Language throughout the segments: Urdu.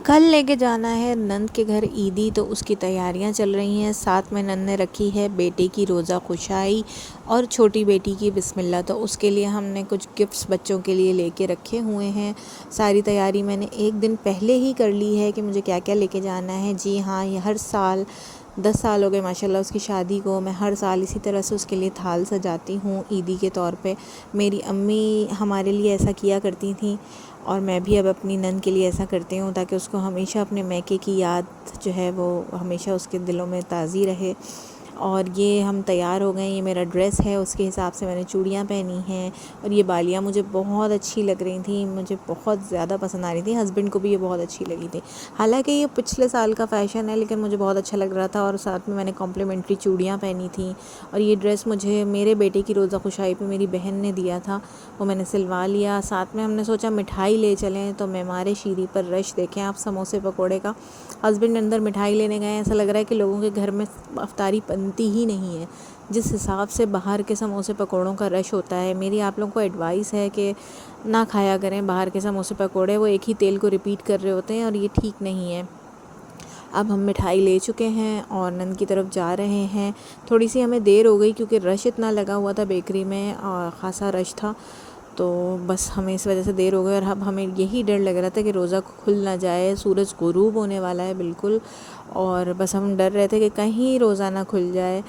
کل لے کے جانا ہے نند کے گھر عیدی، تو اس کی تیاریاں چل رہی ہیں۔ ساتھ میں نند نے رکھی ہے بیٹے کی روزہ خوشائی اور چھوٹی بیٹی کی بسم اللہ، تو اس کے لیے ہم نے کچھ گفٹس بچوں کے لیے لے کے رکھے ہوئے ہیں۔ ساری تیاری میں نے ایک دن پہلے ہی کر لی ہے کہ مجھے کیا کیا لے کے جانا ہے۔ جی ہاں، یہ ہر سال 10 سال ہو گئے ماشاءاللہ اس کی شادی کو، میں ہر سال اسی طرح سے اس کے لیے تھال سجاتی ہوں عیدی کے طور پہ۔ میری امی ہمارے لیے ایسا کیا کرتی تھیں اور میں بھی اب اپنی نند کے لیے ایسا کرتی ہوں، تاکہ اس کو ہمیشہ اپنے میکے کی یاد جو ہے وہ ہمیشہ اس کے دلوں میں تازی رہے۔ اور یہ ہم تیار ہو گئے، یہ میرا ڈریس ہے، اس کے حساب سے میں نے چوڑیاں پہنی ہیں، اور یہ بالیاں مجھے بہت اچھی لگ رہی تھیں، مجھے بہت زیادہ پسند آ رہی تھیں، ہسبینڈ کو بھی یہ بہت اچھی لگی تھی۔ حالانکہ یہ پچھلے سال کا فیشن ہے، لیکن مجھے بہت اچھا لگ رہا تھا، اور ساتھ میں نے کمپلیمنٹری چوڑیاں پہنی تھیں۔ اور یہ ڈریس مجھے میرے بیٹے کی روزہ خوشائی پہ میری بہن نے دیا تھا، وہ میں نے سلوا لیا۔ ساتھ میں ہم نے سوچا مٹھائی لے چلیں، تو معمار شیریں پر رش دیکھیں آپ سموسے پکوڑے کا۔ ہسبینڈ اندر مٹھائی لینے گئے، ایسا لگ رہا ہے کہ لوگوں کے گھر میں افطاری بنتی ہی نہیں ہے، جس حساب سے باہر کے سموسے پکوڑوں کا رش ہوتا ہے۔ میری آپ لوگوں کو ایڈوائس ہے کہ نہ کھایا کریں باہر کے سموسے پکوڑے، وہ ایک ہی تیل کو ریپیٹ کر رہے ہوتے ہیں اور یہ ٹھیک نہیں ہے۔ اب ہم مٹھائی لے چکے ہیں اور نند کی طرف جا رہے ہیں۔ تھوڑی سی ہمیں دیر ہو گئی کیونکہ رش اتنا لگا ہوا تھا بیکری میں، اور خاصا رش تھا، تو بس ہمیں اس وجہ سے دیر ہو گئی۔ اور اب ہمیں یہی ڈر لگ رہا تھا کہ روزہ کھل نہ جائے، سورج غروب ہونے والا ہے بالکل، اور بس ہم ڈر رہے تھے کہ کہیں روزہ نہ کھل جائے،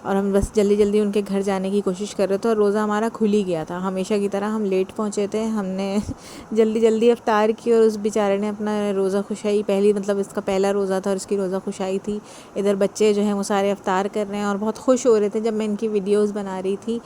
اور ہم بس جلدی جلدی ان کے گھر جانے کی کوشش کر رہے تھے، اور روزہ ہمارا کھل ہی گیا تھا۔ ہمیشہ کی طرح ہم لیٹ پہنچے تھے، ہم نے جلدی جلدی افطار کی، اور اس بیچارے نے اپنا روزہ خوشائی اس کا پہلا روزہ تھا اور اس کی روزہ خوشائی تھی۔ ادھر بچے جو ہیں وہ سارے افطار کر رہے ہیں اور بہت خوش ہو رہے تھے جب میں ان کی ویڈیوز بنا رہی تھی۔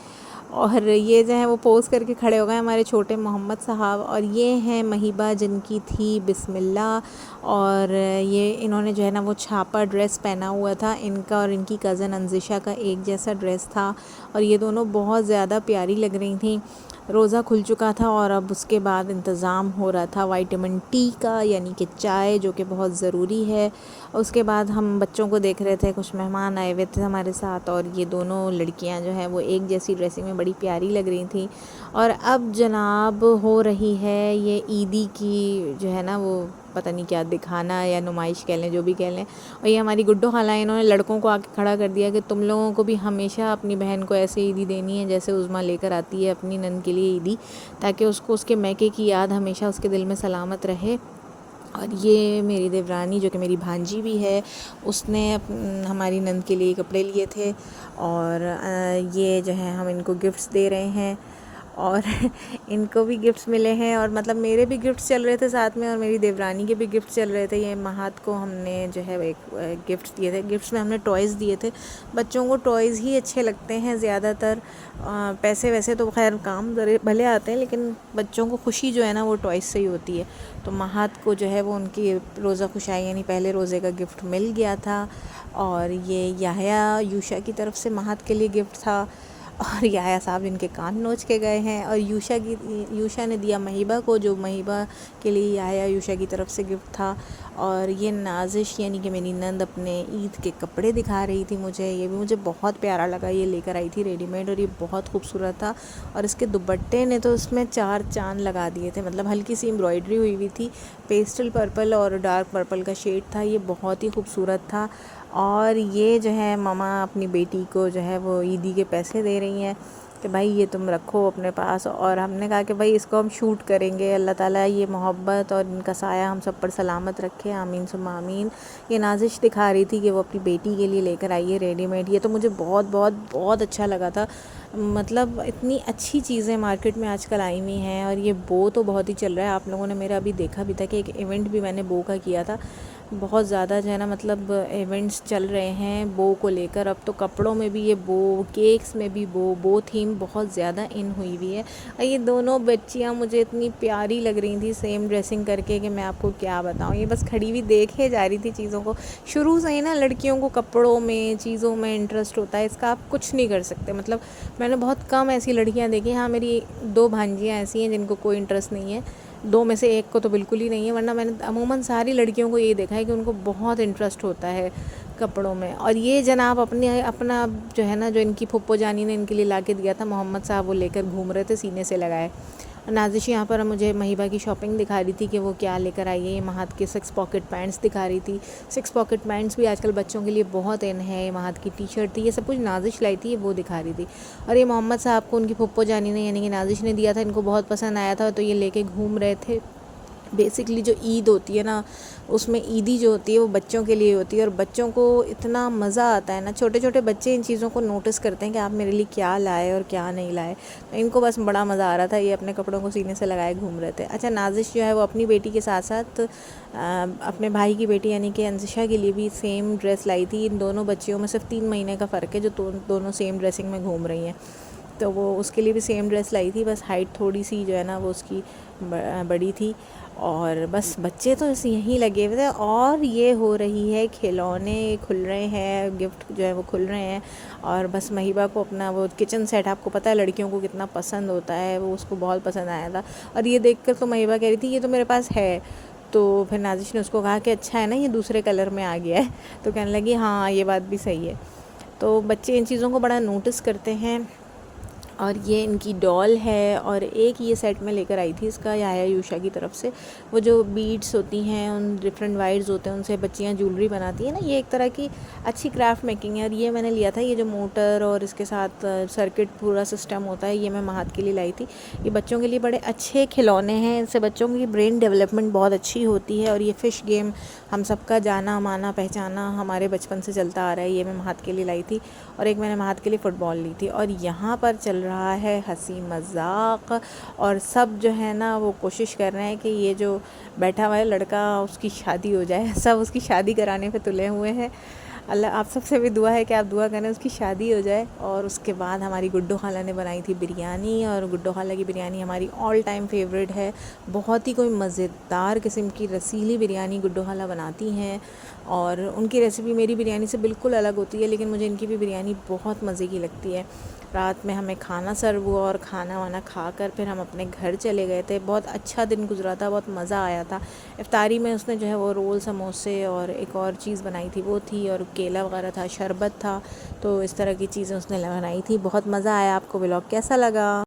اور یہ جو ہے وہ پوز کر کے کھڑے ہو گئے ہمارے چھوٹے محمد صاحب، اور یہ ہیں مہیبہ جن کی تھی بسم اللہ، اور یہ انہوں نے جو ہے نا وہ چھاپا ڈریس پہنا ہوا تھا، ان کا اور ان کی کزن انزشا کا ایک جیسا ڈریس تھا، اور یہ دونوں بہت زیادہ پیاری لگ رہی تھیں۔ روزہ کھل چکا تھا اور اب اس کے بعد انتظام ہو رہا تھا وائٹامن ٹی کا، یعنی کہ چائے، جو کہ بہت ضروری ہے۔ اس کے بعد ہم بچوں کو دیکھ رہے تھے، کچھ مہمان آئے ہوئے تھے ہمارے ساتھ، اور یہ دونوں لڑکیاں جو ہیں وہ ایک جیسی ڈریسنگ میں بڑی پیاری لگ رہی تھیں۔ اور اب جناب ہو رہی ہے یہ عیدی کی جو ہے نا وہ پتہ نہیں کیا دکھانا یا نمائش کہہ لیں، جو بھی کہہ لیں۔ اور یہ ہماری گڈو خالہ ہیں، انہوں نے لڑکوں کو آ کے کھڑا کر دیا کہ تم لوگوں کو بھی ہمیشہ اپنی بہن کو ایسے عیدی دینی ہے جیسے عظمیٰ لے کر آتی ہے اپنی نند کے لیے عیدی، تاکہ اس کو اس کے میکے کی یاد ہمیشہ اس کے دل میں سلامت رہے۔ اور یہ میری دیورانی جو کہ میری بھانجی بھی ہے، اس نے ہماری نند کے لیے کپڑے لیے تھے، اور یہ جو ہے ہم ان کو گفٹس دے رہے ہیں، اور ان کو بھی گفٹس ملے ہیں، اور مطلب میرے بھی گفٹس چل رہے تھے ساتھ میں، اور میری دیورانی کے بھی گفٹس چل رہے تھے۔ یہ مہات کو ہم نے جو ہے ایک گفٹس دیے تھے، گفٹس میں ہم نے ٹوائز دیے تھے۔ بچوں کو ٹوائز ہی اچھے لگتے ہیں زیادہ تر، پیسے ویسے تو خیر کام بھلے آتے ہیں، لیکن بچوں کو خوشی جو ہے نا وہ ٹوائز سے ہی ہوتی ہے۔ تو مہات کو جو ہے وہ ان کی روزہ خوشائی یعنی پہلے روزے کا گفٹ مل گیا تھا، اور یہ یحییٰ یوشا کی طرف سے مہات کے لیے گفٹ تھا، اور یحییٰ صاحب ان کے کان نوچ کے گئے ہیں، اور یوشا نے دیا مہیبہ کو، جو مہیبہ کے لیے یحییٰ یوشا کی طرف سے گفٹ تھا۔ اور یہ نازش یعنی کہ میری نند اپنے عید کے کپڑے دکھا رہی تھی مجھے، یہ بھی مجھے بہت پیارا لگا، یہ لے کر آئی تھی ریڈی میڈ، اور یہ بہت خوبصورت تھا، اور اس کے دوپٹے نے تو اس میں 4 چاند لگا دیے تھے، مطلب ہلکی سی امبرائڈری ہوئی تھی، پیسٹل پرپل اور ڈارک پرپل کا شیڈ تھا، یہ بہت ہی خوبصورت تھا۔ اور یہ جو ہے ماما اپنی بیٹی کو جو ہے وہ عیدی کے پیسے دے رہی ہیں کہ بھائی یہ تم رکھو اپنے پاس، اور ہم نے کہا کہ بھائی اس کو ہم شوٹ کریں گے، اللہ تعالیٰ یہ محبت اور ان کا سایہ ہم سب پر سلامت رکھے، آمین ثم آمین۔ یہ نازش دکھا رہی تھی کہ وہ اپنی بیٹی کے لیے لے کر آئی ہے ریڈی میڈ، یہ تو مجھے بہت بہت بہت اچھا لگا تھا، مطلب اتنی اچھی چیزیں مارکیٹ میں آج کل آئی ہوئی ہیں، اور یہ بو تو بہت ہی چل رہا ہے، آپ لوگوں نے میرا ابھی دیکھا بھی تھا کہ ایک ایونٹ بھی میں نے بو کا کیا تھا، بہت زیادہ جو ہے نا مطلب ایونٹس چل رہے ہیں بو کو لے کر، اب تو کپڑوں میں بھی یہ بو، کیکس میں بھی بو تھیم بہت زیادہ ان ہوئی ہوئی ہے۔ اور یہ دونوں بچیاں مجھے اتنی پیاری لگ رہی تھیں سیم ڈریسنگ کر کے کہ میں آپ کو کیا بتاؤں، یہ بس کھڑی ہوئی دیکھے جا رہی تھی چیزوں کو۔ شروع سے ہی نا لڑکیوں کو کپڑوں میں چیزوں میں انٹرسٹ ہوتا ہے، اس کا آپ کچھ نہیں کر سکتے، مطلب میں نے بہت کم ایسی لڑکیاں دیکھی، ہاں میری 2 بھانجیاں ایسی ہیں جن کو کوئی انٹرسٹ نہیں ہے، 2 میں سے ایک کو تو بالکل ہی نہیں ہے، ورنہ میں نے عموماً ساری لڑکیوں کو یہ دیکھا ہے کہ ان کو بہت انٹرسٹ ہوتا ہے کپڑوں میں۔ اور یہ جناب اپنا جو ہے نا جو ان کی پھپھو جانی نے ان کے لیے لا کے دیا تھا محمد صاحب، وہ لے کر گھوم رہے تھے سینے سے لگائے، نازش یہاں پر مجھے مہیبہ کی شاپنگ دکھا رہی تھی کہ وہ کیا لے کر آئی ہے. یہ مہات کے 6 پاکٹ پینٹس دکھا رہی تھی. 6 پاکٹ پینٹس بھی آج کل بچوں کے لیے بہت ان ہے. یہ مہات کی ٹی شرٹ تھی, یہ سب کچھ نازش لائی تھی, وہ دکھا رہی تھی. اور یہ محمد صاحب کو ان کی پھپھو جانی نے یعنی کہ نازش نے دیا تھا, ان کو بہت پسند آیا تھا تو یہ لے کے گھوم رہے تھے. بیسکلی جو عید ہوتی ہے نا, اس میں عیدی جو ہوتی ہے وہ بچوں کے لیے ہوتی ہے, اور بچوں کو اتنا مزہ آتا ہے نا. چھوٹے چھوٹے بچے ان چیزوں کو نوٹس کرتے ہیں کہ آپ میرے لیے کیا لائے اور کیا نہیں لائے. ان کو بس بڑا مزہ آ رہا تھا, یہ اپنے کپڑوں کو سینے سے لگائے گھوم رہے تھے. اچھا, نازش جو ہے وہ اپنی بیٹی کے ساتھ ساتھ اپنے بھائی کی بیٹی یعنی کہ انزشا کے لیے بھی سیم ڈریس لائی تھی. ان دونوں بچیوں میں صرف 3 مہینے کا فرق ہے جو دونوں سیم ڈریسنگ میں گھوم رہی ہیں, تو وہ اس کے لیے بھی سیم ڈریس لائی تھی. بس ہائٹ تھوڑی سی جو ہے نا وہ اس کی بڑی تھی, اور بس بچے تو یہیں لگے ہوئے تھے. اور یہ ہو رہی ہے کھلونے کھل رہے ہیں, گفٹ جو ہے وہ کھل رہے ہیں. اور بس مہیبہ کو اپنا وہ کچن سیٹ, آپ کو پتہ ہے لڑکیوں کو کتنا پسند ہوتا ہے, وہ اس کو بہت پسند آیا تھا. اور یہ دیکھ کر تو مہیبہ کہہ رہی تھی یہ تو میرے پاس ہے. تو پھر نازش نے اس کو کہا کہ اچھا ہے نا, یہ دوسرے کلر میں آ گیا ہے. تو کہنے لگی ہاں یہ بات بھی صحیح ہے. تو بچے ان چیزوں کو بڑا نوٹس کرتے ہیں. اور یہ ان کی ڈال ہے, اور ایک یہ سیٹ میں لے کر آئی تھی اس کا یایا یوشا کی طرف سے. وہ جو بیڈس ہوتی ہیں, ان ڈفرینٹ وائرز ہوتے ہیں, ان سے بچیاں جولری بناتی ہیں نا, یہ ایک طرح کی اچھی کرافٹ میکنگ ہے. اور یہ میں نے لیا تھا, یہ جو موٹر اور اس کے ساتھ سرکٹ پورا سسٹم ہوتا ہے, یہ میں مہات کے لیے لائی تھی. یہ بچوں کے لیے بڑے اچھے کھلونے ہیں, ان سے بچوں کی برین ڈیولپمنٹ بہت اچھی ہوتی ہے. اور یہ فش گیم ہم سب کا جانا مانا پہچانا ہمارے بچپن سے چلتا آ رہا ہے, یہ میں مہات کے لیے لائی تھی. اور ایک میں نے مہات کے لیے فٹ بال لی تھی. اور یہاں پر چل رہا ہے ہنسی مذاق, اور سب جو ہے نا وہ کوشش کر رہے ہیں کہ یہ جو بیٹھا ہوا ہے لڑکا اس کی شادی ہو جائے. سب اس کی شادی کرانے پہ تلے ہوئے ہیں. اللہ آپ سب سے بھی دعا ہے کہ آپ دعا کریں اس کی شادی ہو جائے. اور اس کے بعد ہماری گڈو خالہ نے بنائی تھی بریانی, اور گڈو خالہ کی بریانی ہماری آل ٹائم فیوریٹ ہے. بہت ہی کوئی مزیدار قسم کی رسیلی بریانی گڈو خالہ بناتی ہیں, اور ان کی ریسیپی میری بریانی سے بالکل الگ ہوتی ہے, لیکن مجھے ان کی بھی بریانی بہت مزے کی لگتی ہے. رات میں ہمیں کھانا سرو ہوا, اور کھانا وانا کھا کر پھر ہم اپنے گھر چلے گئے تھے. بہت اچھا دن گزرا تھا, بہت مزہ آیا تھا. افطاری میں اس نے جو ہے وہ رول سموسے اور ایک اور چیز بنائی تھی وہ تھی, اور کیلا وغیرہ تھا, شربت تھا. تو اس طرح کی چیزیں اس نے بنائی تھی. بہت مزہ آیا. آپ کو ولاگ کیسا لگا؟